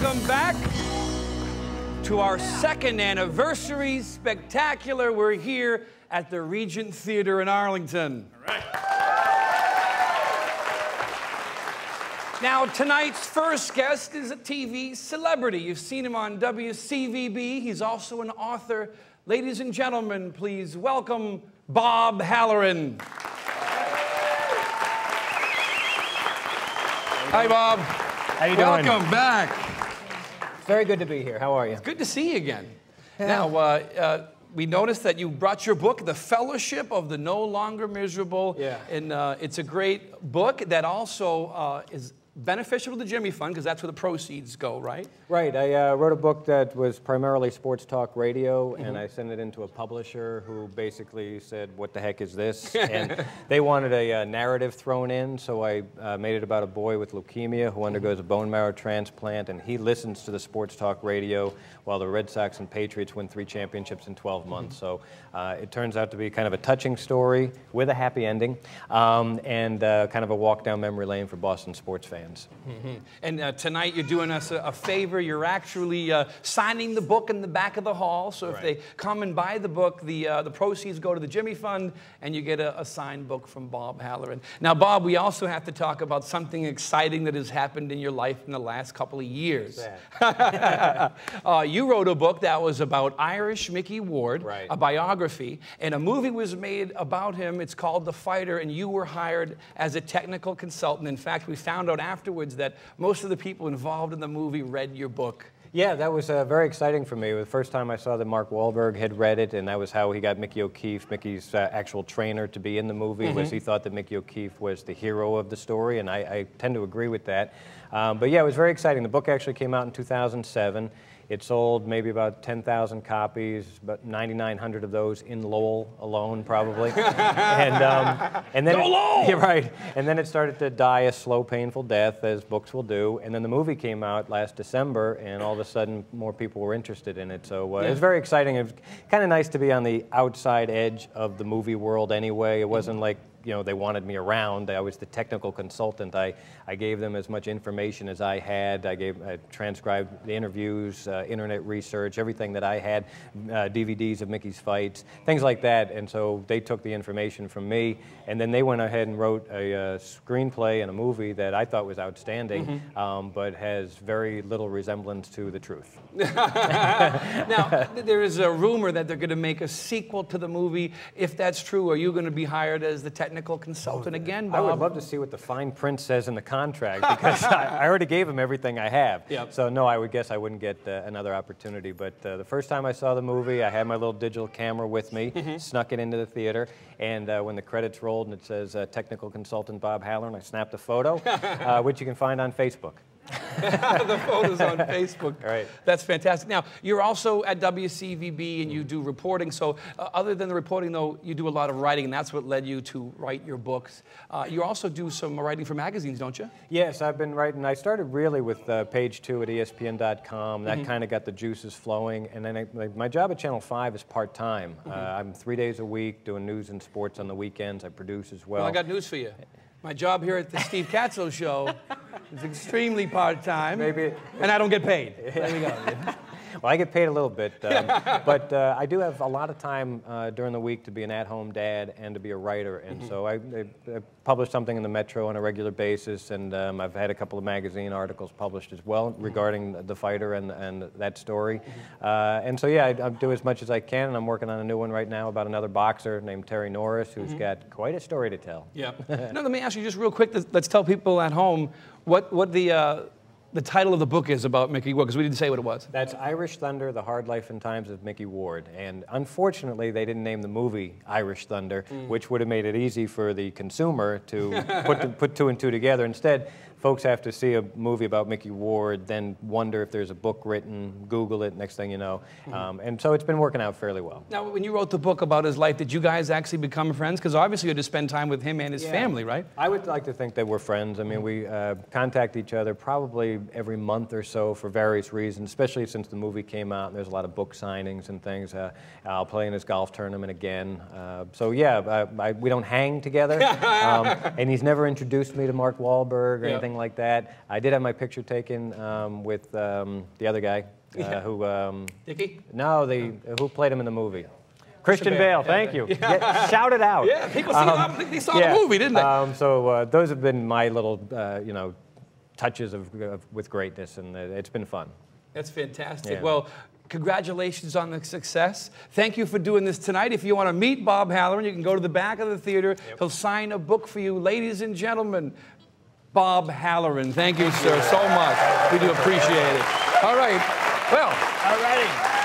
welcome back to our second anniversary spectacular. We're here at the Regent Theater in Arlington. All right. Now, tonight's first guest is a TV celebrity. You've seen him on WCVB. He's also an author. Ladies and gentlemen, please welcome Bob Halloran. Hi, Bob. How you doing? Welcome back. Very good to be here. How are you? It's good to see you again. Yeah. Now, we noticed that you brought your book, The Fellowship of the No Longer Miserable. Yeah. And it's a great book that also is beneficial to the Jimmy Fund, because that's where the proceeds go, right? Right. I wrote a book that was primarily sports talk radio, and I sent it into a publisher who basically said, what the heck is this? And they wanted a narrative thrown in, so I made it about a boy with leukemia who undergoes a bone marrow transplant, and he listens to the sports talk radio while the Red Sox and Patriots win 3 championships in 12 months. So it turns out to be kind of a touching story with a happy ending, and kind of a walk down memory lane for Boston sports fans. And tonight you're doing us a favor. You're actually signing the book in the back of the hall. So if they come and buy the book, the proceeds go to the Jimmy Fund, and you get a signed book from Bob Halloran. Now, Bob, we also have to talk about something exciting that has happened in your life in the last couple of years. You wrote a book that was about Irish Mickey Ward, a biography, and a movie was made about him. It's called The Fighter, and you were hired as a technical consultant. In fact, we found out afterwards that most of the people involved in the movie read your book. Yeah, that was very exciting for me. The first time I saw that Mark Wahlberg had read it, and that was how he got Mickey O'Keefe, Mickey's actual trainer, to be in the movie, was he thought that Mickey O'Keefe was the hero of the story, and I tend to agree with that. But yeah, it was very exciting. The book actually came out in 2007. It sold maybe about 10,000 copies, about 9,900 of those in Lowell alone, probably. And then right. And then it started to die a slow, painful death, as books will do. And then the movie came out last December, and all of a sudden, more people were interested in it. So it was very exciting. It was kind of nice to be on the outside edge of the movie world anyway. It wasn't like, you know, they wanted me around. I was the technical consultant. I gave them as much information as I had. I transcribed the interviews, internet research, everything that I had, DVDs of Mickey's fights, things like that. And so they took the information from me, and then they went ahead and wrote a screenplay and a movie that I thought was outstanding, but has very little resemblance to the truth. Now, there is a rumor that they're going to make a sequel to the movie. If that's true, are you going to be hired as the technical consultant again, Bob? I would love to see what the fine print says in the contract, because I already gave him everything I have. So no, I would guess I wouldn't get another opportunity. But the first time I saw the movie, I had my little digital camera with me, snuck it into the theater, and when the credits rolled and it says technical consultant Bob Halloran, I snapped a photo, which you can find on Facebook. The photos on Facebook. Right. That's fantastic. Now, you're also at WCVB, and you do reporting. So other than the reporting, though, you do a lot of writing, and that's what led you to write your books. You also do some writing for magazines, don't you? Yes, I've been writing. I started really with Page 2 at ESPN.com. That kind of got the juices flowing. And then my job at Channel 5 is part-time. I'm 3 days a week doing news and sports on the weekends. I produce as well. Well, I got news for you. My job here at the Steve Katsos show is extremely part-time, and I don't get paid. There you go. Well, I get paid a little bit, but I do have a lot of time during the week to be an at-home dad and to be a writer, and so I publish something in the Metro on a regular basis, and I've had a couple of magazine articles published as well regarding the fighter and that story. And so yeah, I do as much as I can, and I'm working on a new one right now about another boxer named Terry Norris, who's got quite a story to tell. Yeah. Now, let me ask you just real quick, let's tell people at home what the title of the book is about Mickey Ward, because we didn't say what it was. That's Irish Thunder, The Hard Life and Times of Mickey Ward. And unfortunately, they didn't name the movie Irish Thunder, which would have made it easy for the consumer to put 2 and 2 together. Instead, folks have to see a movie about Mickey Ward, then wonder if there's a book written, Google it, next thing you know. And so it's been working out fairly well. Now, when you wrote the book about his life, did you guys actually become friends? Because obviously you had to spend time with him and his family, right? I would like to think that we're friends. I mean, we contact each other probably every month or so for various reasons, especially since the movie came out and there's a lot of book signings and things. I'll play in his golf tournament again. So yeah, we don't hang together. And he's never introduced me to Mark Wahlberg or anything. anything like that. I did have my picture taken with the other guy who... Dickie? No, who played him in the movie. Christian Bale, thank you. Shout it out. Yeah, people they saw the movie, didn't they? So those have been my little, touches with greatness, and it's been fun. That's fantastic. Yeah. Well, congratulations on the success. Thank you for doing this tonight. If you want to meet Bob Halloran, you can go to the back of the theater. Yep. He'll sign a book for you. Ladies and gentlemen, Bob Halloran. Thank you, sir, so much. We do appreciate it. All right. Well, all righty.